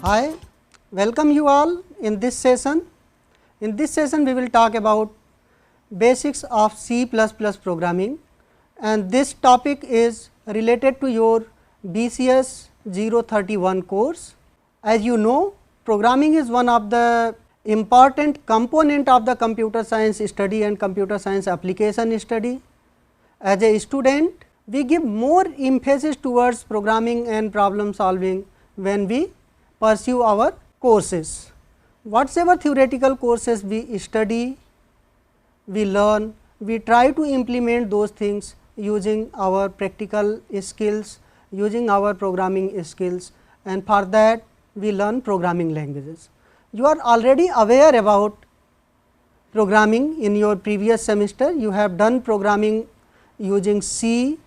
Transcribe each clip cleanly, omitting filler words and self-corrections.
Hi, welcome you all in this session. In this session, we will talk about basics of C++ programming, and this topic is related to your BCS 031 course. As you know, programming is one of the important component of the computer science study and computer science application study. As a student, we give more emphasis towards programming and problem solving when we pursue our courses. Whatever theoretical courses we study, we learn, we try to implement those things using our practical skills, using our programming skills, and for that we learn programming languages. You are already aware about programming in your previous semester. You have done programming using C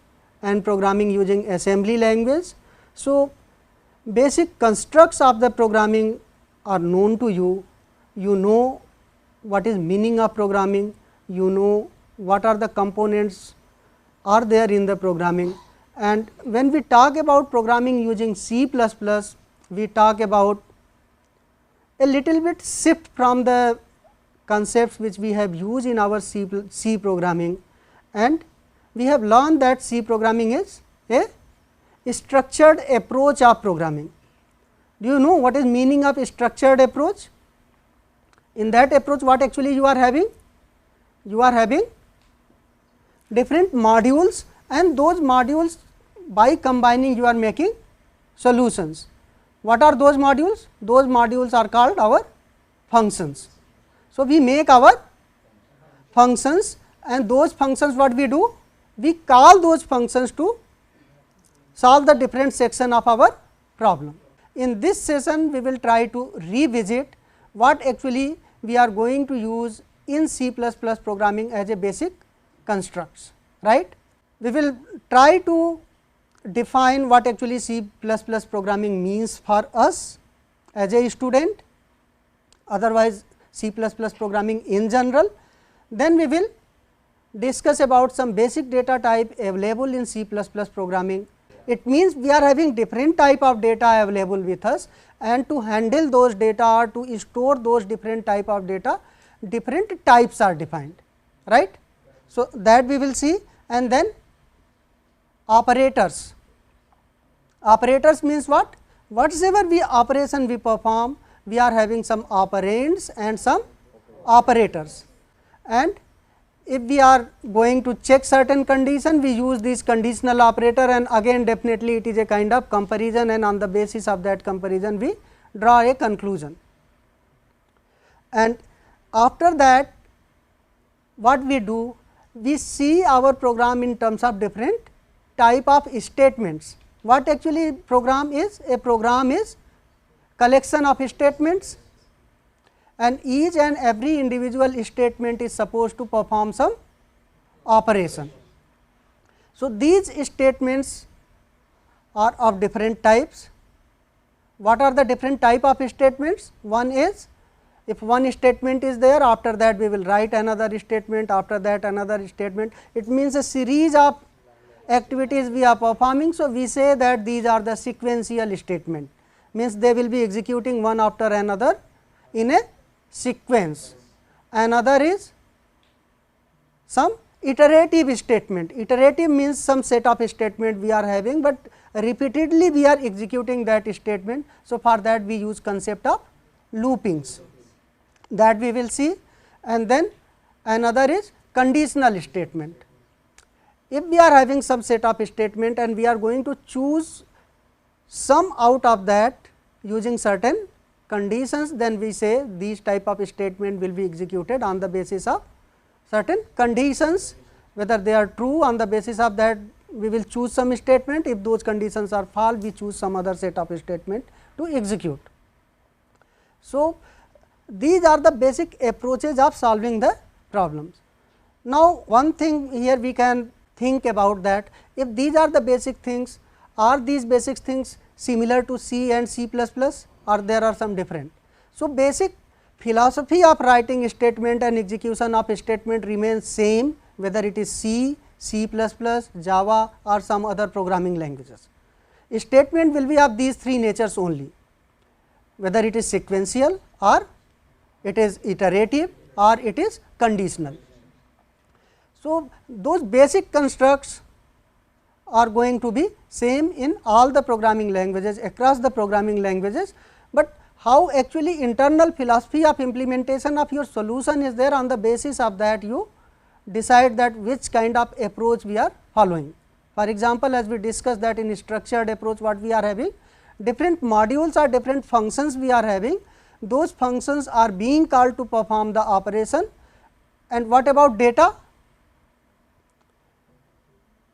and programming using assembly language. So, basic constructs of the programming are known to you. You know what is meaning of programming, you know what are the components are there in the programming, and when we talk about programming using C++, we talk about a little bit shift from the concepts which we have used in our C programming, and we have learned that C programming is a structured approach of programming. Do you know what is meaning of structured approach? In that approach, what actually you are having? You are having different modules, and those modules, by combining you are making solutions. What are those modules? Those modules are called our functions. So, we make our functions, and those functions what we do? We call those functions to solve the different section of our problem. In this session, we will try to revisit what actually we are going to use in C++ programming as a basic constructs, right. We will try to define what actually C++ programming means for us as a student, otherwise C++ programming in general. Then we will discuss about some basic data type available in C++ programming. It means we are having different type of data available with us, and to handle those data or to store those different type of data, different types are defined, right. So, that we will see, and then operators. Operators means what? Whatever we operation we perform, we are having some operands and some operators, and if we are going to check certain condition, we use this conditional operator, and again definitely it is a kind of comparison, and on the basis of that comparison we draw a conclusion. And after that, what we do? We see our program in terms of different type of statements. What actually program is? A program is collection of statements, and each and every individual statement is supposed to perform some operation. So, these statements are of different types. What are the different type of statements? One is, if one statement is there, after that we will write another statement, after that another statement. It means a series of activities we are performing. So, we say that these are the sequential statement, means they will be executing one after another in a sequence. Another is some iterative statement. Iterative means some set of statement we are having, but repeatedly we are executing that statement. So, for that we use concept of loopings, that we will see. And then another is conditional statement. If we are having some set of statement and we are going to choose some out of that using certain conditions, then we say these type of statement will be executed on the basis of certain conditions, whether they are true. On the basis of that we will choose some statement. If those conditions are false, we choose some other set of statement to execute. So, these are the basic approaches of solving the problems. Now, one thing here we can think about that, if these are the basic things, are these basic things similar to C and C++, or there are some different. So, basic philosophy of writing statement and execution of statement remains same, whether it is C, C++, Java or some other programming languages. A statement will be of these three natures only. whether it is sequential or it is iterative or it is conditional. So, those basic constructs are going to be same in all the programming languages, across the programming languages, but how actually internal philosophy of implementation of your solution is there, on the basis of that you decide that which kind of approach we are following. For example, as we discussed that in structured approach what we are having, different modules or different functions we are having, those functions are being called to perform the operation. And what about data?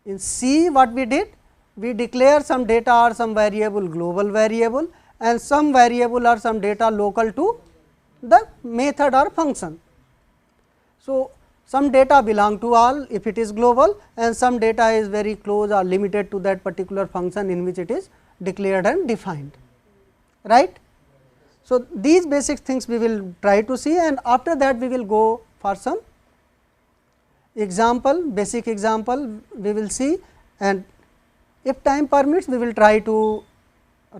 In C what we did? We declare some data or some variable global variable, and some variable or some data local to the method or function. So, some data belong to all if it is global, and some data is very close or limited to that particular function in which it is declared and defined, right. So, these basic things we will try to see, and after that we will go for some example, basic example we will see, and if time permits we will try to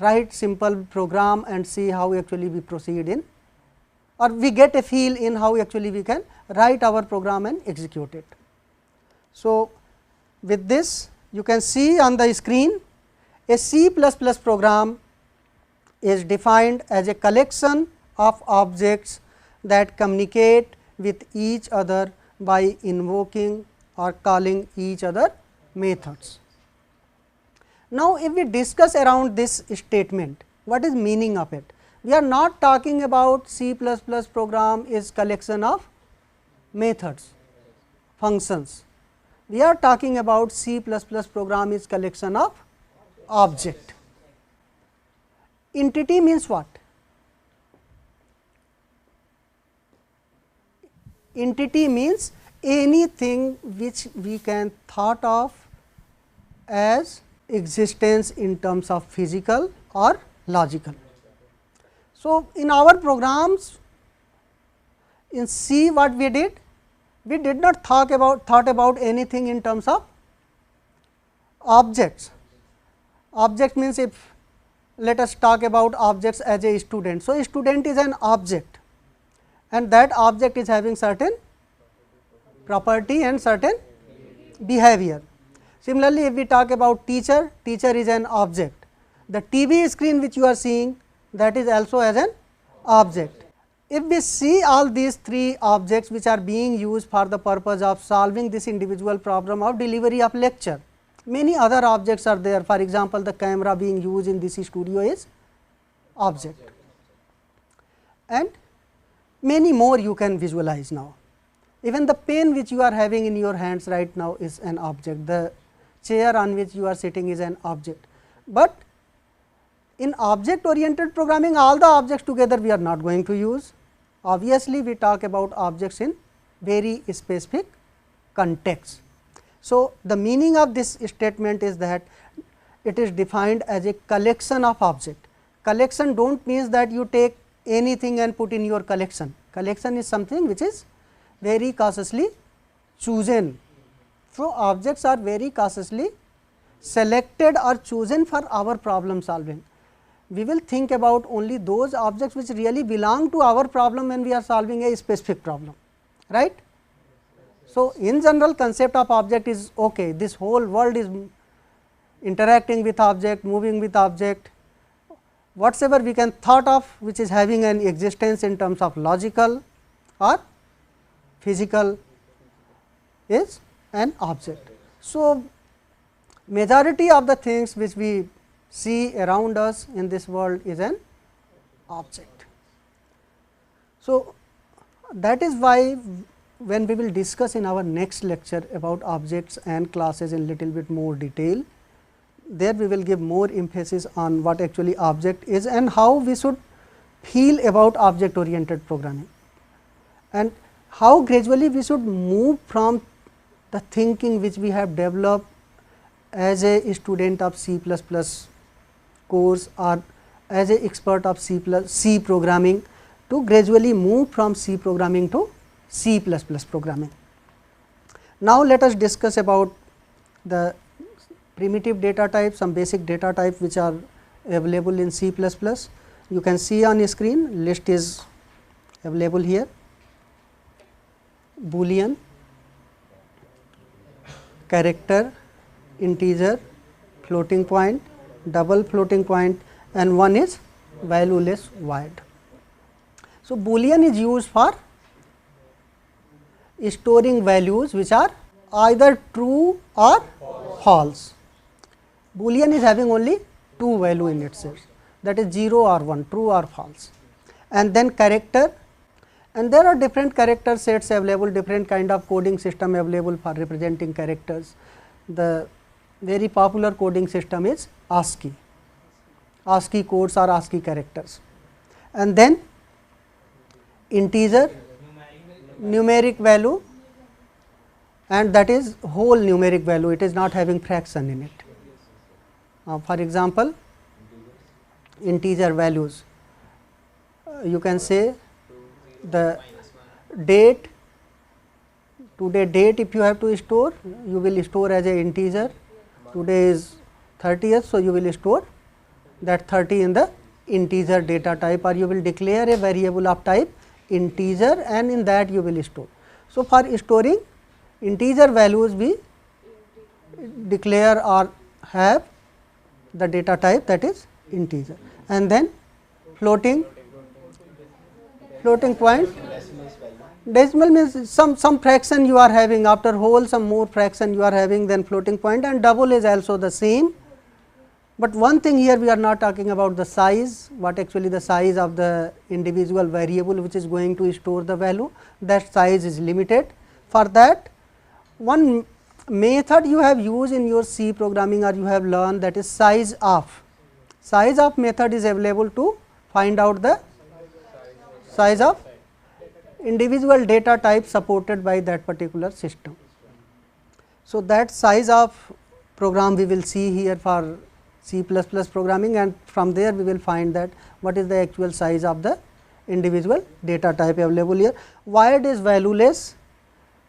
write simple program and see how actually we proceed in, or we get a feel in how actually we can write our program and execute it. So, with this you can see on the screen a C++ program is defined as a collection of objects that communicate with each other by invoking or calling each other methods. Now, if we discuss around this statement, what is meaning of it? We are not talking about C++ program is collection of methods, functions. We are talking about C++ program is collection of object. Entity means what? Entity means anything which we can thought of as existence in terms of physical or logical. So, in our programs in C what we did not thought about anything in terms of objects. Object means, if let us talk about objects as a student. So, a student is an object, and that object is having certain property and certain behavior. Similarly, if we talk about teacher, teacher is an object. The TV screen which you are seeing, that is also as an object. If we see all these three objects which are being used for the purpose of solving this individual problem of delivery of lecture, many other objects are there. For example, the camera being used in this studio is object, and many more you can visualize now. Even the pen which you are having in your hands right now is an object, the chair on which you are sitting is an object. But in object oriented programming, all the objects together we are not going to use. Obviously, we talk about objects in very specific context. So, the meaning of this statement is that it is defined as a collection of object. Collection do not means that you take anything and put in your collection. Collection is something which is very cautiously chosen. So, objects are very cautiously selected or chosen for our problem solving. We will think about only those objects which really belong to our problem when we are solving a specific problem, right. So, in general concept of object is okay, this whole world is interacting with object, moving with object, whatsoever we can thought of which is having an existence in terms of logical or physical is an object. So, majority of the things which we see around us in this world is an object. So, that is why when we will discuss in our next lecture about objects and classes in little bit more detail, there we will give more emphasis on what actually object is and how we should feel about object oriented programming, and how gradually we should move from the thinking which we have developed as a student of C++ course or as an expert of C programming, to gradually move from C programming to C++ programming. Now, let us discuss about the primitive data types, some basic data type which are available in C++, you can see on screen, list is available here. Boolean, character, integer, floating point, double floating point, and one is valueless void. So, Boolean is used for storing values which are either true or false. Boolean is having only two value in itself, that is 0 or 1, true or false. And then character, and there are different character sets available, different kind of coding system available for representing characters. The very popular coding system is ASCII. ASCII codes or ASCII characters. And then integer, numeric value, and that is whole numeric value, it is not having fraction in it. For example, integer values, you can say the date, today date if you have to store, you will store as a integer. Today is 30th, so you will store that 30 in the integer data type, or you will declare a variable of type integer and in that you will store. So, for storing integer values we declare or have the data type that is integer, and then floating point, decimal means some fraction you are having, after whole some more fraction you are having, then floating point, and double is also the same. But one thing here we are not talking about the size, what actually the size of the individual variable which is going to store the value, that size is limited. For that, one method you have used in your C programming or you have learned, that is size of. Size of method is available to find out the size of individual data type supported by that particular system. So, that size of program we will see here for C++ programming, and from there we will find that what is the actual size of the individual data type available here. Void is valueless,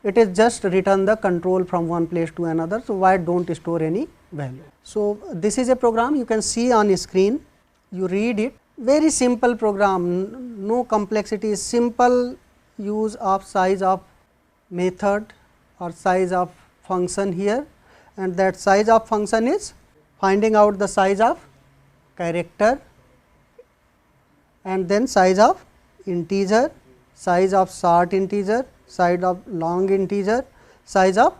it is just return the control from one place to another. So, void do not store any value. So, this is a program you can see on screen, you read it, very simple program, no complexity, simple use of size of method or size of function here, and that size of function is finding out the size of character, and then size of integer, size of short integer, size of long integer, size of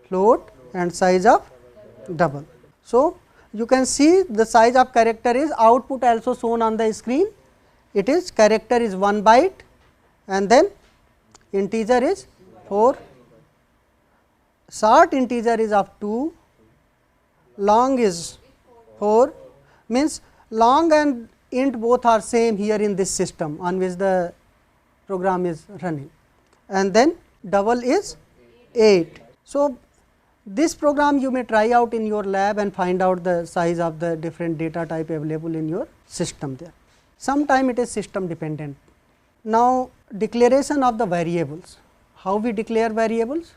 float, and size of double. So, you can see the size of character is output also shown on the screen. It is character is 1 byte and then integer is 4, short integer is of 2, long is 4, means long and int both are same here in this system on which the program is running, and then double is 8. So, this program you may try out in your lab and find out the size of the different data type available in your system there. Sometime it is system dependent. Now, declaration of the variables, how we declare variables?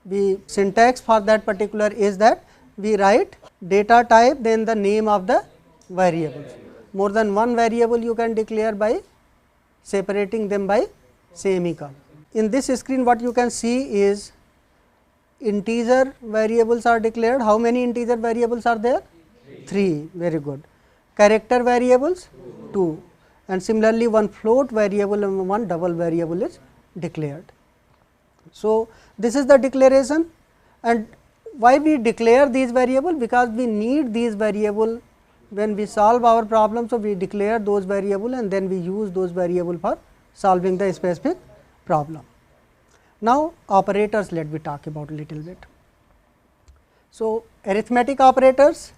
The syntax for that particular is that we write data type, then the name of the variables. More than one variable you can declare by separating them by semicolon. In this screen what you can see is integer variables are declared. How many integer variables are there? 3, very good. Character variables 2, and similarly one float variable and one double variable is declared. So, this is the declaration, and why we declare these variables? Because we need these variables when we solve our problem. So, we declare those variables and then we use those variables for solving the specific problem. Now, operators let me talk about a little bit. So, arithmetic operators,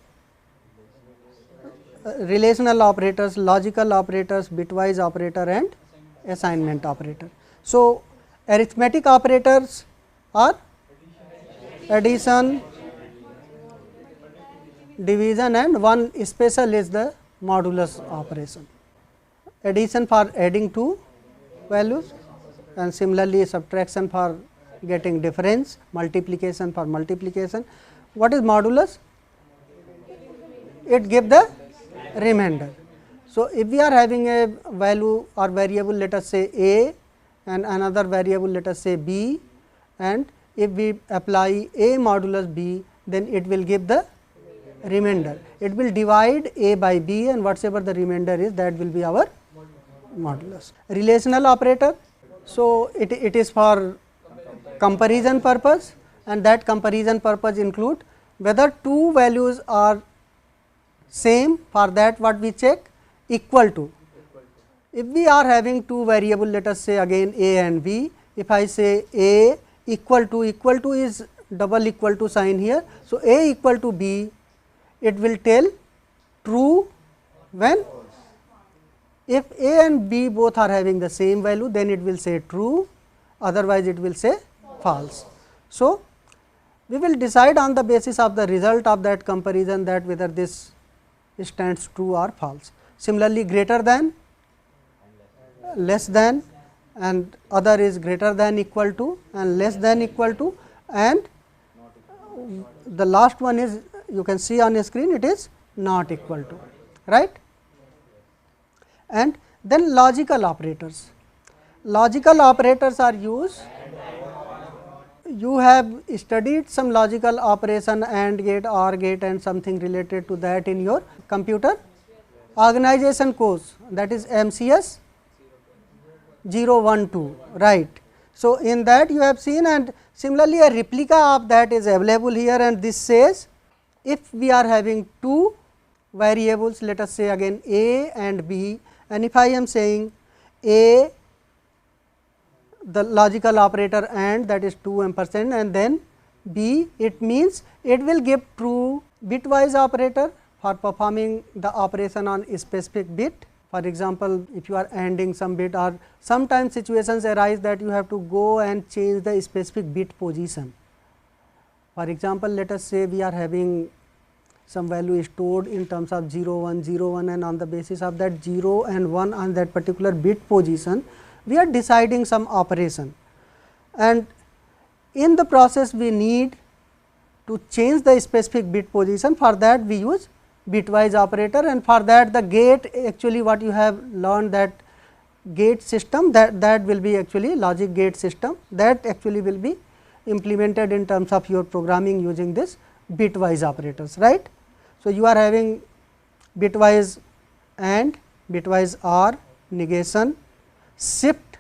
relational operators, logical operators, bitwise operator and assignment operator. So, arithmetic operators are addition, division, and one special is the modulus operation. Addition for adding two values, and similarly subtraction for getting difference, multiplication for multiplication. What is modulus? It gives the remainder. So, if we are having a value or variable, let us say a, and another variable, let us say b, and if we apply a modulus b, then it will give the remainder. It will divide a by b, and whatever the remainder is, that will be our modulus. Relational operator. So, it is for comparison purpose, and that comparison purpose include whether two values are same. For that what we check, equal to. If we are having two variable, let us say again a and b, if I say a equal to is double equal to sign here. So, a equal to b, it will tell true when if a and b both are having the same value, then it will say true, otherwise it will say false. So, we will decide on the basis of the result of that comparison that whether this stands true or false. Similarly, greater than, less than, and other is greater than equal to and less than equal to, and the last one is you can see on the screen, it is not equal to, right. And then logical operators. Logical operators are used. You have studied some logical operation, AND gate, OR gate, and something related to that in your computer organization course, that is MCS 012, right. So, in that you have seen, and similarly a replica of that is available here, and this says if we are having two variables, let us say again a and b, and if I am saying a, the logical operator AND, that is 2 ampersand, and then b, it means it will give true bitwise operator for performing the operation on a specific bit. For example, if you are ANDing some bit, or sometimes situations arise that you have to go and change the specific bit position. For example, let us say we are having some value stored in terms of 0 1 0 1, and on the basis of that 0 and 1 on that particular bit position, we are deciding some operation, and in the process we need to change the specific bit position. For that we use bitwise operator, and for that the gate, actually what you have learned, that gate system, that will be actually logic gate system, that actually will be implemented in terms of your programming using this bitwise operators, right. So, you are having bitwise AND, bitwise OR, negation, shift,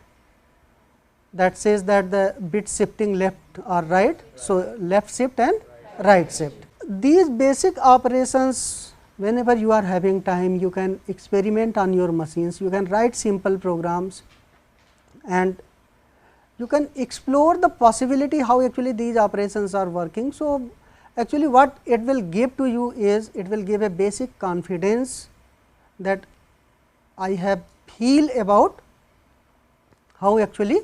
that says that the bit shifting left or right. So, left shift and right shift. These basic operations, whenever you are having time, you can experiment on your machines, you can write simple programs, and you can explore the possibility how actually these operations are working. So, actually what it will give to you is, it will give a basic confidence that I have feel about how actually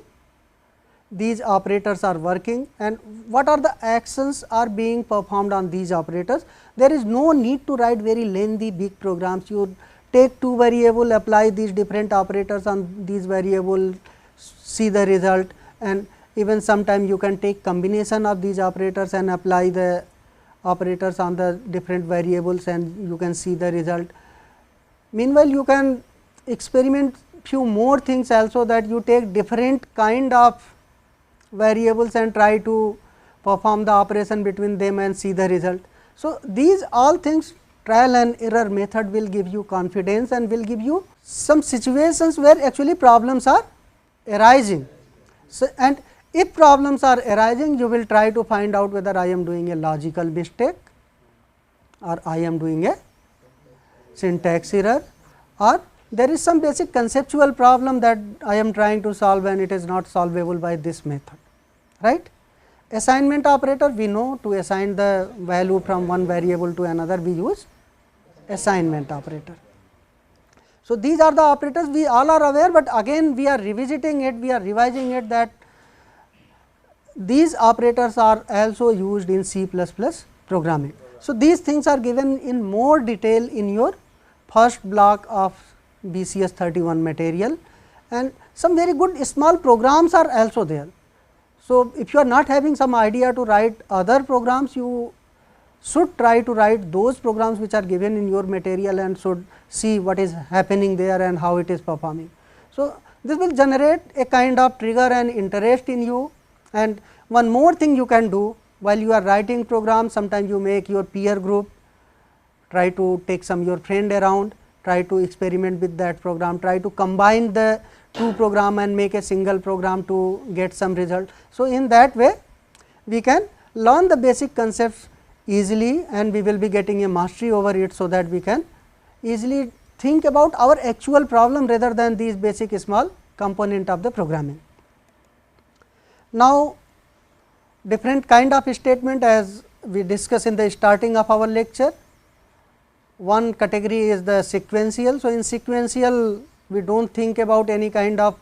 these operators are working and what are the actions are being performed on these operators. There is no need to write very lengthy big programs. You take two variable, apply these different operators on these variable, see the result, and even sometime you can take combination of these operators and apply the operators on the different variables, and you can see the result. Meanwhile, you can experiment few more things also, that you take different kind of variables and try to perform the operation between them and see the result. So, these all things, trial and error method will give you confidence and will give you some situations where actually problems are arising. So, and if problems are arising, you will try to find out whether I am doing a logical mistake or I am doing a syntax error, or there is some basic conceptual problem that I am trying to solve and it is not solvable by this method, right. Assignment operator, we know to assign the value from one variable to another, we use assignment operator. So, these are the operators we all are aware, but again we are revisiting it, we are revising it, that these operators are also used in C++ programming. So, these things are given in more detail in your first block of BCS 31 material, and some very good small programs are also there. So, if you are not having some idea to write other programs, you should try to write those programs which are given in your material and should see what is happening there and how it is performing. So, this will generate a kind of trigger and interest in you. And one more thing you can do while you are writing programs, sometimes you make your peer group, try to take some your friend around, try to experiment with that program, try to combine the two program and make a single program to get some result. So, in that way we can learn the basic concepts easily and we will be getting a mastery over it, so that we can easily think about our actual problem rather than these basic small component of the programming. Now, different kind of statement as we discussed in the starting of our lecture. One category is the sequential. So, in sequential we do not think about any kind of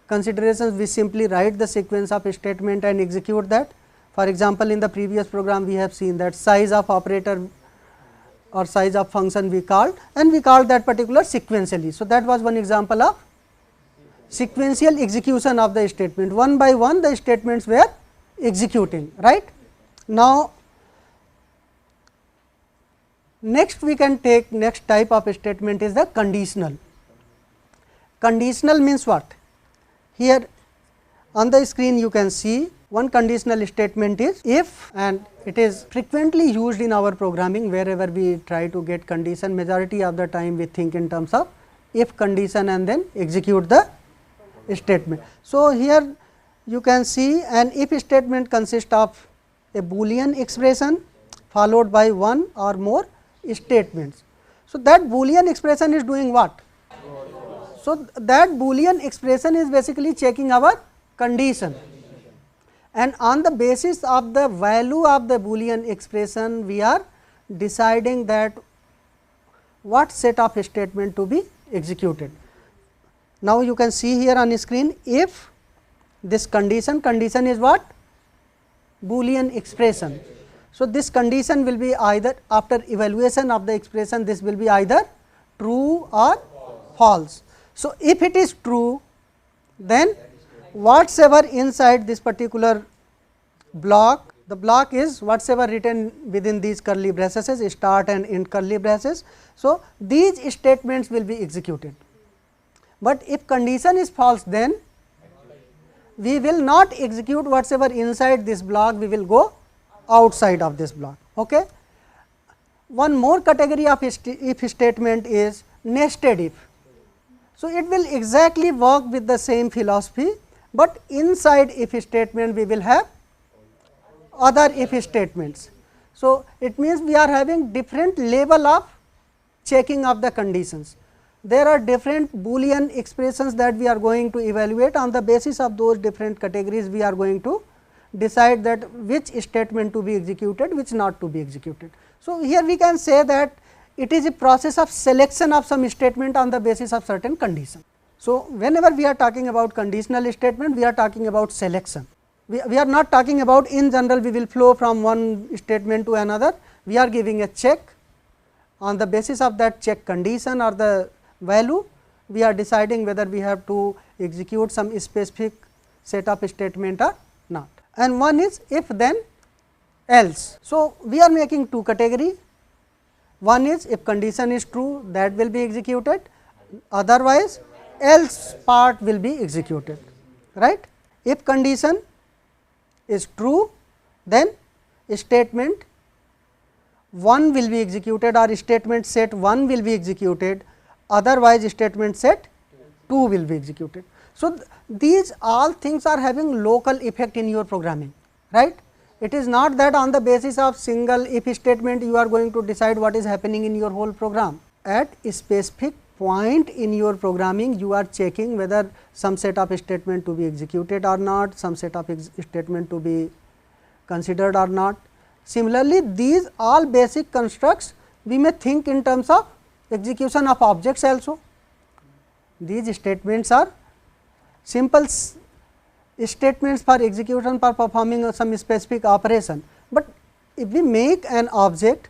considerations, we simply write the sequence of statement and execute that. For example, in the previous program we have seen that size of operator or size of function we called, and we called that particular sequentially. So, that was one example of sequential execution of the statement. One by one the statements were executing, right. Now, next we can take next type of statement is the conditional. Conditional means what? Here on the screen you can see one conditional statement is if, and it is frequently used in our programming. Wherever we try to get condition, majority of the time we think in terms of if condition and then execute the statement. So, here you can see an if statement consists of a Boolean expression followed by one or more statements. So, that Boolean expression is doing what? So, that Boolean expression is basically checking our condition, and on the basis of the value of the Boolean expression we are deciding that what set of statement to be executed. Now, you can see here on screen if this condition is what? Boolean expression. So, this condition will be either after evaluation of the expression, this will be either true or false. So, if it is true, then whatsoever inside this particular block, the block is whatsoever written within these curly braces, start and end curly braces. So, these statements will be executed, but if condition is false, then we will not execute whatsoever inside this block, we will go outside of this block. Okay. One more category of if statement is nested if. So, it will exactly work with the same philosophy, but inside if statement we will have other if statements. So, it means we are having different level of checking of the conditions. There are different Boolean expressions that we are going to evaluate. On the basis of those different categories, we are going to decide that which statement to be executed, which not to be executed. So, here we can say that it is a process of selection of some statement on the basis of certain condition. So, whenever we are talking about conditional statement, we are talking about selection. We are not talking about in general we will flow from one statement to another. We are giving a check, on the basis of that check condition or the value, we are deciding whether we have to execute some specific set of statement or not. And one is if then else. So, we are making two category. One is if condition is true, that will be executed, otherwise else part will be executed, right. If condition is true, then statement 1 will be executed or statement set 1 will be executed, otherwise statement set 2 will be executed. So, these all things are having local effect in your programming, right. It is not that on the basis of single if statement you are going to decide what is happening in your whole program. At a specific point in your programming, you are checking whether some set of statement to be executed or not, some set of statement to be considered or not. Similarly, these all basic constructs we may think in terms of execution of objects also. These statements are simple statements for execution for performing some specific operation, but if we make an object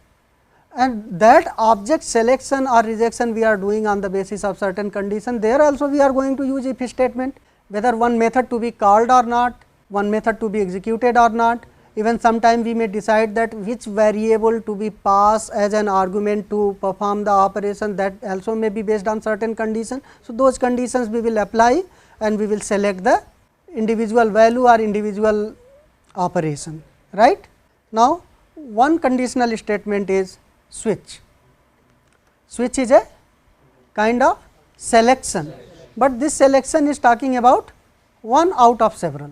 and that object selection or rejection we are doing on the basis of certain condition, there also we are going to use if statement, whether one method to be called or not, one method to be executed or not. Even sometime we may decide that which variable to be passed as an argument to perform the operation, that also may be based on certain condition. So, those conditions we will apply and we will select the individual value or individual operation, right. Now, one conditional statement is switch. Switch is a kind of selection, but this selection is talking about one out of several.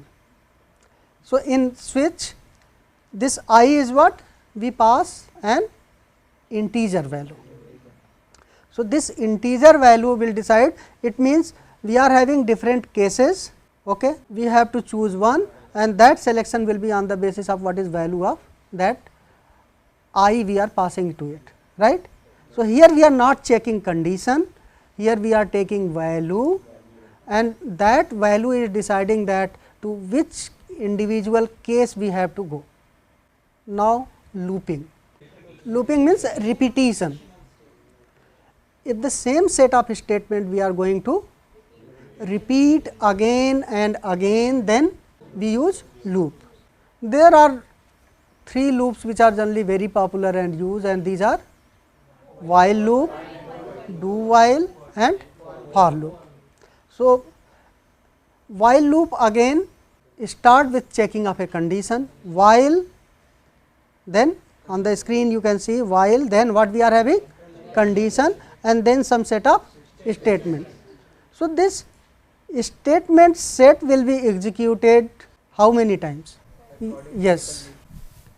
So, in switch this I is what we pass an integer value. So, this integer value will decide, it means we are having different cases, okay. We have to choose one and that selection will be on the basis of what is value of that I we are passing to it, right. So, here we are not checking condition, here we are taking value and that value is deciding that to which individual case we have to go. Now, looping. Looping means repetition. If the same set of statement we are going to repeat again and again, then we use loop. There are three loops which are generally very popular and used, and these are while loop, do while and for loop. So, while loop again start with checking of a condition, while, then on the screen you can see while, then what we are having condition and then some set of statement. So, this statement set will be executed how many times? Yes,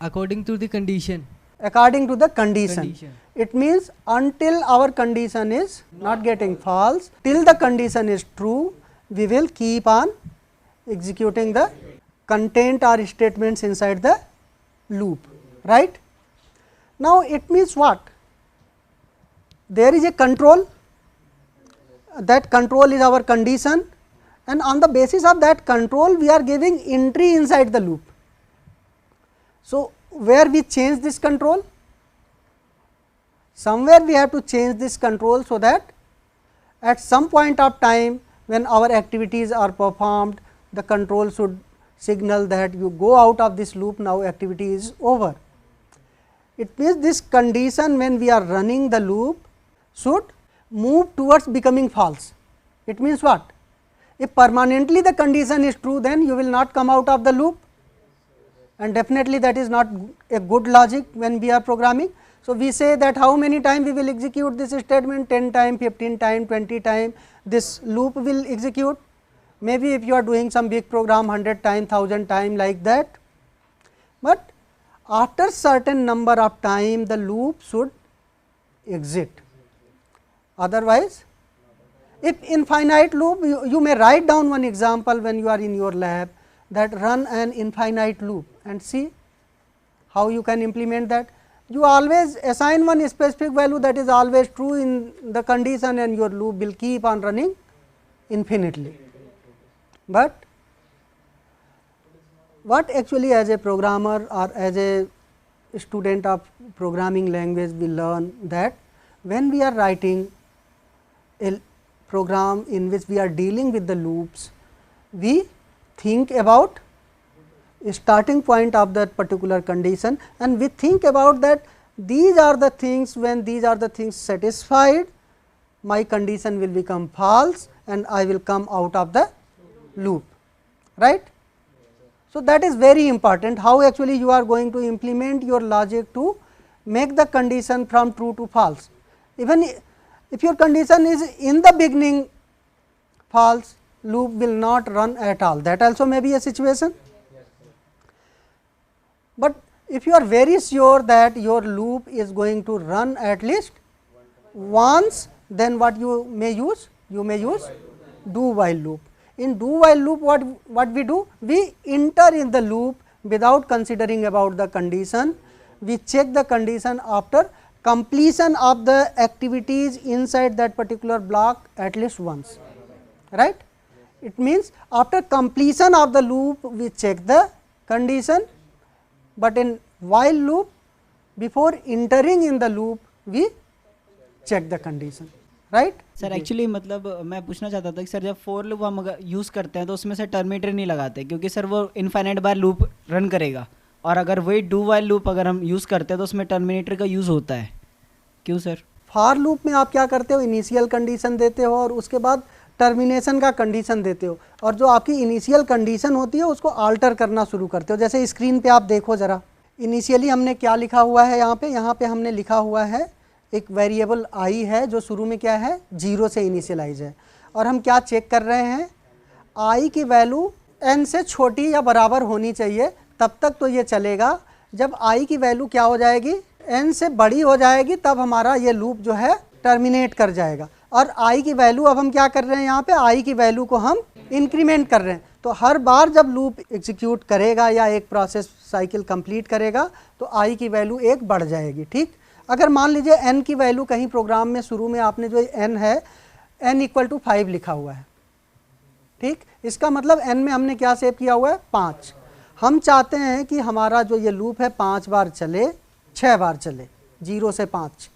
according to the condition. According to the condition. It means until our condition is not getting false, till the condition is true, we will keep on executing the content or statements inside the loop, right. Now, it means what? There is a control, that control is our condition, and on the basis of that control we are giving entry inside the loop. So, where we change this control? Somewhere we have to change this control, so that at some point of time when our activities are performed, the control should signal that you go out of this loop, now activity is over. It means this condition when we are running the loop should move towards becoming false. It means what? If permanently the condition is true, then you will not come out of the loop, and definitely that is not a good logic when we are programming. So, we say that how many times we will execute this statement, 10 times, 15 times, 20 times, this loop will execute. Maybe if you are doing some big program 100 times, 1000 times like that, but after certain number of time the loop should exit. Otherwise, if infinite loop, you may write down one example when you are in your lab, that run an infinite loop and see how you can implement that. You always assign one specific value that is always true in the condition, and your loop will keep on running infinitely. But what actually as a programmer or as a student of programming language we learn, that when we are writing a program in which we are dealing with the loops, we think about starting point of that particular condition, and we think about that these are the things, when these are the things satisfied, my condition will become false and I will come out of the loop, right. So, that is very important, how actually you are going to implement your logic to make the condition from true to false. Even if your condition is in the beginning false, loop will not run at all, that also may be a situation. But if you are very sure that your loop is going to run at least once, then what you may use? You may use do while loop. In do while loop, what we do? We enter in the loop without considering about the condition. We check the condition after completion of the activities inside that particular block at least once, right. It means after completion of the loop we check the condition, but in while loop before entering in the loop we check the condition, right. Sir actually मतलब मैं पूछना चाहता था कि sir जब for loop हम अगर use करते हैं तो उसमें से टर्मिनेटर नहीं लगाते, क्योंकि सर वो इनफाइनाइट बार लूप रन करेगा और अगर वही डू वाइल लूप अगर हम यूज़ करते हैं तो उसमें टर्मिनेटर का यूज़ होता है, क्यों सर? फॉर लूप में आप क्या करते हो, इनिशियल कंडीशन देते हो और उसके बाद टर्मिनेशन का कंडीशन देते हो, और जो आपकी इनिशियल कंडीशन होती है उसको आल्टर करना शुरू करते हो। जैसे स्क्रीन पे आप देखो ज़रा, इनिशियली हमने क्या लिखा हुआ है यहाँ पे हमने लिखा हुआ है एक वेरिएबल आई है जो शुरू में क्या है 0 से इनिशियलाइज है, और हम क्या चेक कर रहे हैं, आई की वैल्यू n से छोटी या बराबर होनी चाहिए, तब तक तो ये चलेगा। जब आई की वैल्यू क्या हो जाएगी, n से बड़ी हो जाएगी, तब हमारा ये लूप जो है टर्मिनेट कर जाएगा। और i की वैल्यू अब हम क्या कर रहे हैं, यहाँ पे i की वैल्यू को हम इंक्रीमेंट कर रहे हैं। तो हर बार जब लूप एग्जीक्यूट करेगा या एक प्रोसेस साइकिल कंप्लीट करेगा तो i की वैल्यू एक बढ़ जाएगी। ठीक, अगर मान लीजिए n की वैल्यू कहीं प्रोग्राम में शुरू में आपने जो n है n = 5 लिखा हुआ है, ठीक, इसका मतलब n में हमने क्या सेव किया हुआ है 5। हम चाहते हैं कि हमारा जो ये लूप है 5 बार चले, 6 बार चले, 0 से 5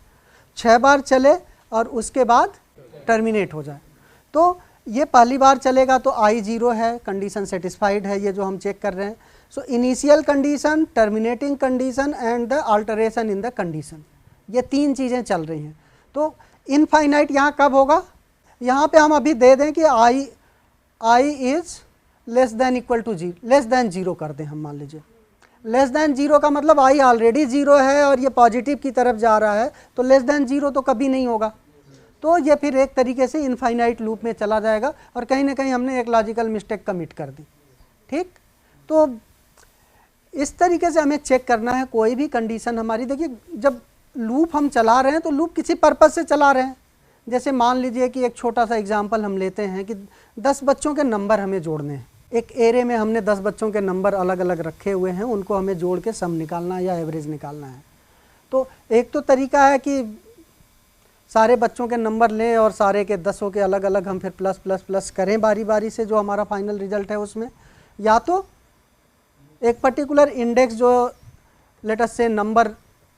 6 बार चले और उसके बाद टर्मिनेट हो जाए। तो ये पहली बार चलेगा तो i 0 है, कंडीशन सेटिस्फाइड है, ये जो हम चेक कर रहे हैं। So initial condition, terminating condition and the alteration in the condition, ये 3 चीज़ें चल रही हैं। तो इनफाइनाइट यहाँ कब होगा, यहाँ पे हम अभी दे दें कि i इज़ लेस दैन = 0 कर दें हम, मान लीजिए लेस दैन 0 का मतलब i ऑलरेडी 0 है और ये पॉजिटिव की तरफ जा रहा है, तो लेस दैन 0 तो कभी नहीं होगा। तो ये फिर एक तरीके से इनफाइनाइट लूप में चला जाएगा और कहीं ना कहीं हमने एक लॉजिकल मिस्टेक कमिट कर दी। ठीक, तो इस तरीके से हमें चेक करना है कोई भी कंडीशन हमारी। देखिए, जब लूप हम चला रहे हैं तो लूप किसी पर्पज़ से चला रहे हैं। जैसे मान लीजिए कि एक छोटा सा एग्जांपल हम लेते हैं कि 10 बच्चों के नंबर हमें जोड़ने हैं। एक एरे में हमने 10 बच्चों के नंबर अलग अलग रखे हुए हैं, उनको हमें जोड़ के सम निकालना है या एवरेज निकालना है। तो एक तो तरीका है कि सारे बच्चों के नंबर लें और सारे के 10 के अलग अलग हम फिर प्लस प्लस प्लस करें बारी बारी से, जो हमारा फाइनल रिजल्ट है उसमें। या तो एक पर्टिकुलर इंडेक्स जो लेट अस से नंबर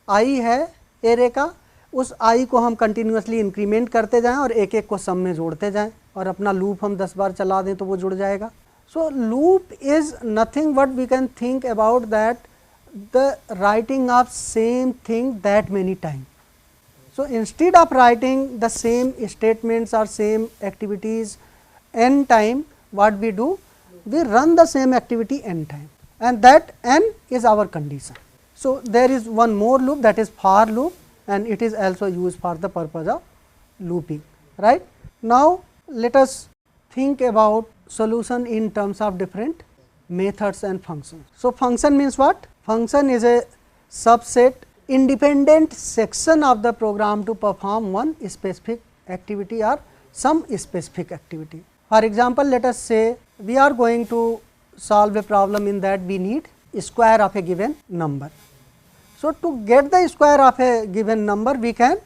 आई है एरे का, उस आई को हम कंटिन्यूसली इंक्रीमेंट करते जाएं और एक एक को सम में जोड़ते जाएं और अपना लूप हम 10 बार चला दें तो वो जुड़ जाएगा। So loop is nothing but we can think about that the writing of same thing that many time. So instead of writing the same statements or same activities n time, what we do, we run the same activity n time, and that n is our condition. So there is one more loop, that is for loop, and it is also used for the purpose of looping, right? Now let us think about solution in terms of different methods and functions. So function means what? Function is a subset, independent section of the program to perform one specific activity or some specific activity. For example, let us say we are going to solve a problem in that we need square of a given number. So to get the square of a given number, we can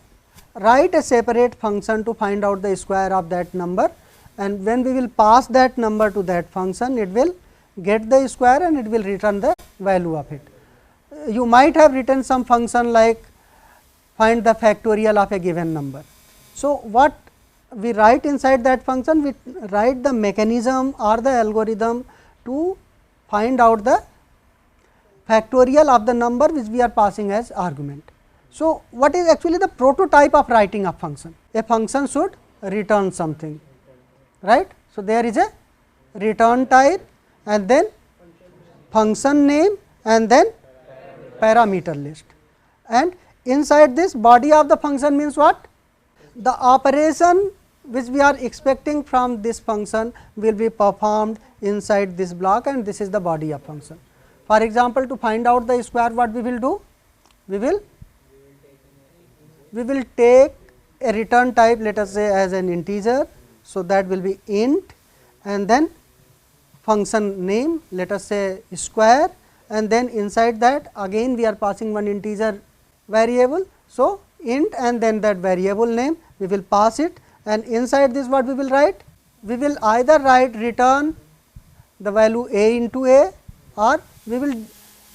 write a separate function to find out the square of that number, and when we will pass that number to that function, it will get the square and it will return the value of it. You might have written some function like find the factorial of a given number. So what we write inside that function, we write the mechanism or the algorithm to find out the factorial of the number which we are passing as argument. So what is actually the prototype of writing a function? A function should return something, right? So there is a return type and then function name and then parameter list, and inside this body of the function means what? The operation which we are expecting from this function will be performed inside this block, and this is the body of function. For example, to find out the square, what we will do? We will take a return type, let us say as an integer. So that will be int, and then function name, let us say square, and then inside that again we are passing one integer variable. So int and then that variable name we will pass it, and inside this what we will write? We will either write return the value a into a, or we will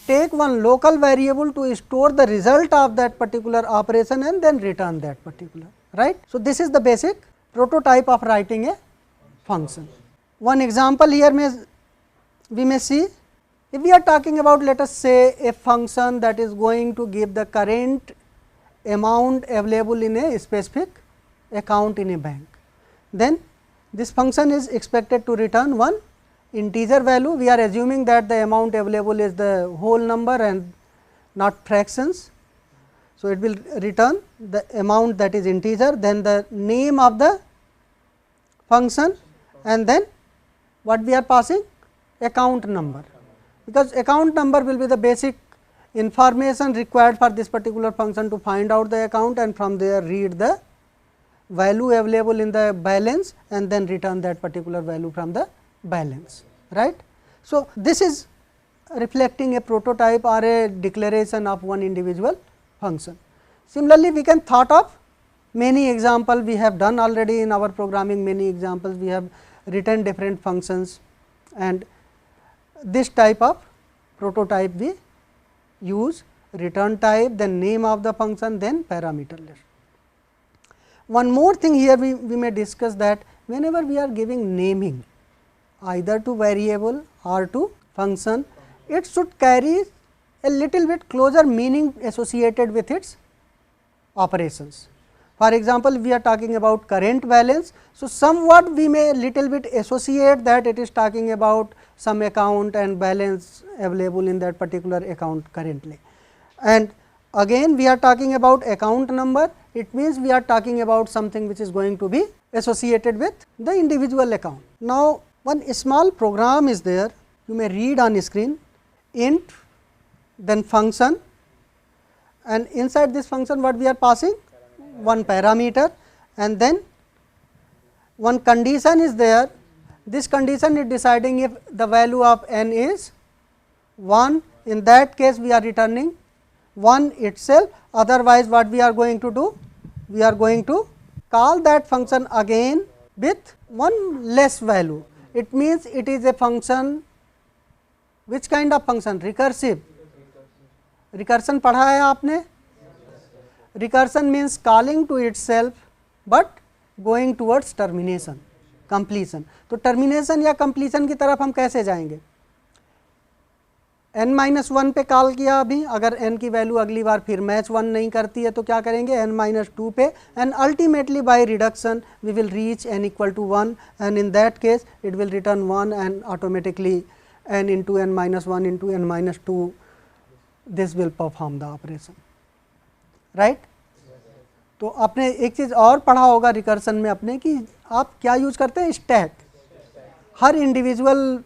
take one local variable to store the result of that particular operation and then return that particular, right. So this is the basic prototype of writing a function. One example here we may see, If we are talking about, let us say, a function that is going to give the current amount available in a specific account in a bank, then this function is expected to return one integer value. We are assuming that the amount available is the whole number and not fractions. So, it will return the amount that is integer, then the name of the function, and then what we are passing, account number, because account number will be the basic information required for this particular function to find out the account, and from there read the value available in the balance and then return that particular value from the balance, right. So, this is reflecting a prototype or a declaration of one individual function. Similarly, we can thought of many examples, we have done already in our programming many examples, we have written different functions, and this type of prototype we use, return type, then name of the function, then parameter list. One more thing here we may discuss, that whenever we are giving naming either to variable or to function, it should carry a little bit closer meaning associated with its operations. For example, we are talking about current balance. So, somewhat we may little bit associate that it is talking about some account and balance available in that particular account currently. And again we are talking about account number, it means we are talking about something which is going to be associated with the individual account. Now, one small program is there, you may read on screen, int, then function, and inside this function what we are passing, one parameter, and then one condition is there. This condition is deciding if the value of n is 1, in that case we are returning 1 itself, otherwise what we are going to do, we are going to call that function again with one less value. It means it is a function, which kind of function, recursive. Recursion पढ़ा है आपने. Recursion means calling to itself, but going towards termination, completion. तो termination या completion की तरफ हम कैसे जाएंगे, n-1 पे कॉल किया अभी, अगर n की वैल्यू अगली बार फिर मैच 1 नहीं करती है तो क्या करेंगे, n-2 पे, and ultimately by reduction we will reach n equal to 1, and in that case it will return 1 and automatically n into n-1 into n-2, this will perform the operation, right. तो आपने एक चीज़ और पढ़ा होगा recursion में अपने, कि आप क्या यूज करते हैं, स्टैक. हर इंडिविजुअल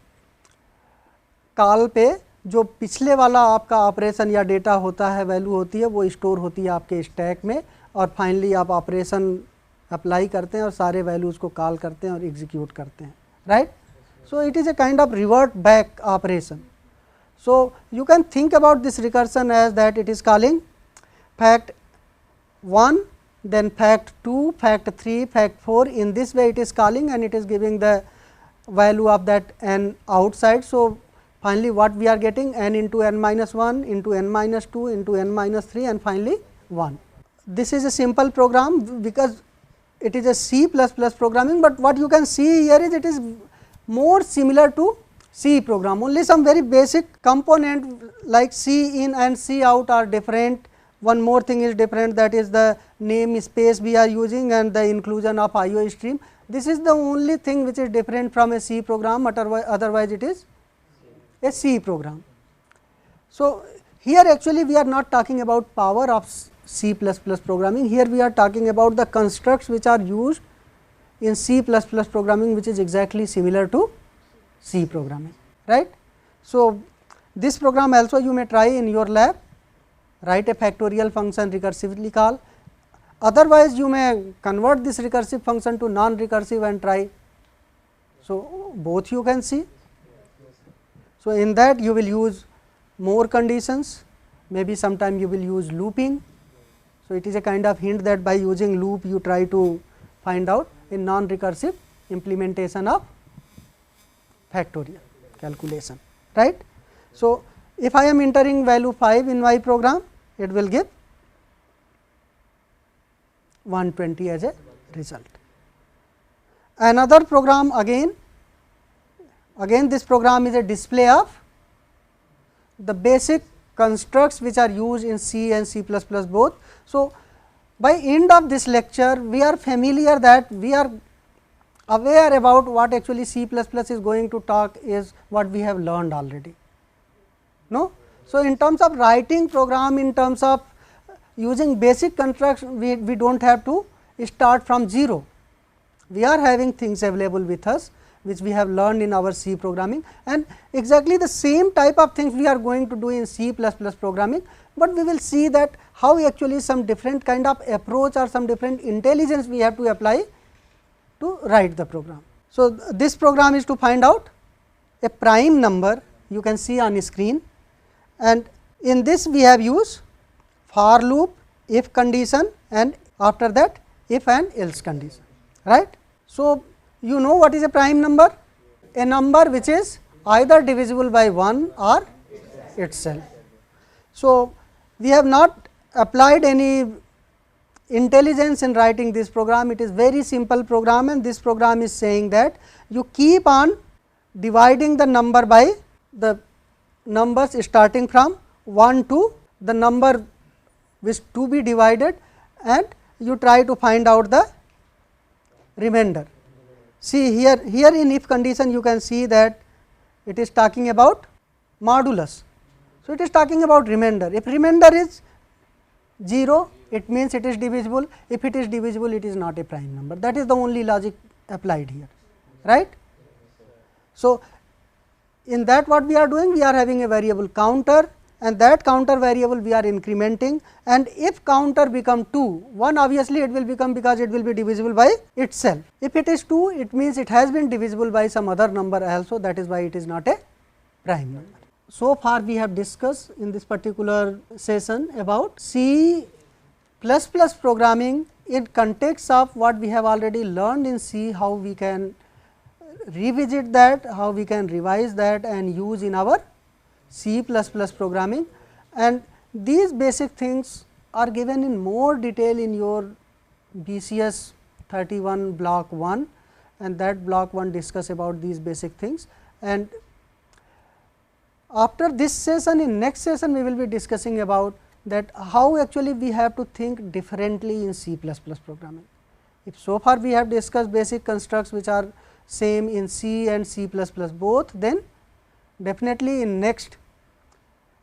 कॉल पे जो पिछले वाला आपका ऑपरेशन या डेटा होता है, वैल्यू होती है, वो स्टोर होती है आपके स्टैक में, और फाइनली आप ऑपरेशन अप्लाई करते हैं और सारे वैल्यूज़ को कॉल करते हैं और एग्जीक्यूट करते हैं, right. So it is a kind of revert back operation. So, you can think about this recursion as that it is calling fact 1, then fact 2, fact 3, fact 4, in this way it is calling and it is giving the value of that n outside. So, finally, what we are getting, n into n-1 into n-2 into n-3 and finally 1. This is a simple program because it is a C++ programming, but what you can see here is it is more similar to C program, only some very basic component like C in and C out are different. One more thing is different, that is the name space we are using and the inclusion of IO stream. This is the only thing which is different from a C program, otherwise it is a C program. So, here actually we are not talking about power of C++ programming, here we are talking about the constructs which are used in C++ programming, which is exactly similar to C programming, right. So, this program also you may try in your lab, write a factorial function recursively call, otherwise you may convert this recursive function to non-recursive and try. So, both you can see. So, in that you will use more conditions, maybe sometime you will use looping. So, it is a kind of hint that by using loop you try to find out a non-recursive implementation of factorial calculation, right. So, if I am entering value 5 in my program, it will give 120 as a result. Another program again this program is a display of the basic constructs which are used in C and C++ both. So, by end of this lecture we are familiar that we are aware about what actually C++ is going to talk is what we have learned already. No? So, in terms of writing program, in terms of using basic constructs, we do not have to start from 0. We are having things available with us which we have learned in our C programming, and exactly the same type of things we are going to do in C++ programming, but we will see that how actually some different kind of approach or some different intelligence we have to apply to write the program. So, this program is to find out a prime number, you can see on screen, and in this we have used for loop, if condition, and after that if and else condition, right. So, you know what is a prime number? A number which is either divisible by 1 or itself. So, we have not applied any intelligence in writing this program, it is very simple program, and this program is saying that you keep on dividing the number by the numbers starting from 1 to the number which to be divided, and you try to find out the remainder. See here in if condition you can see that it is talking about modulus. So, it is talking about remainder. If remainder is 0, it means it is divisible. If it is divisible, it is not a prime number. That is the only logic applied here, right. So, in that what we are doing? We are having a variable counter, and that counter variable we are incrementing, and if counter become 2, 1 obviously it will become, because it will be divisible by itself. If it is 2, it means it has been divisible by some other number also, that is why it is not a prime number. So far we have discussed in this particular session about C++ programming in context of what we have already learned in C, how we can revisit that, how we can revise that and use in our C++ programming, and these basic things are given in more detail in your BCS 31 block 1, and that block 1 discuss about these basic things. And after this session, in next session we will be discussing about that how actually we have to think differently in C++ programming. If so far we have discussed basic constructs which are same in C and C++ both, then definitely in next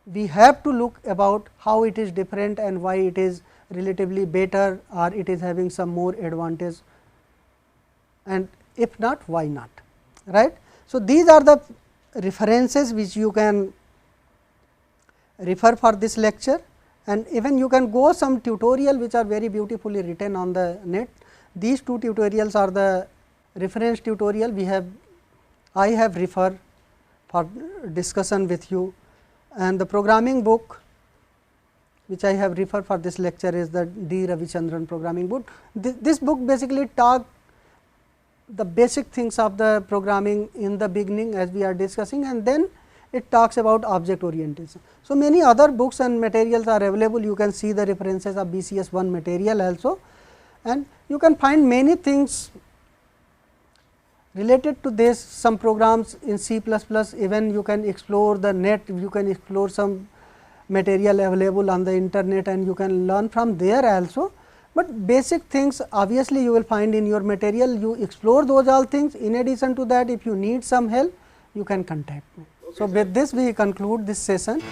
we have to look about how it is different and why it is relatively better, or it is having some more advantage, and if not, why not, right. So, these are the references which you can refer for this lecture, and even you can go some tutorial which are very beautifully written on the net. These two tutorials are the reference tutorial I have referred for discussion with you, and the programming book which I have referred for this lecture is the D. Ravichandran programming book. This book basically talk the basic things of the programming in the beginning as we are discussing, and then it talks about object orientation. So, many other books and materials are available, you can see the references of BCS 1 material also, and you can find many things related to this, some programs in C++, even you can explore the net, you can explore some material available on the internet and you can learn from there also. But basic things obviously you will find in your material, you explore those all things. In addition to that, if you need some help, you can contact me. So, with this we conclude this session.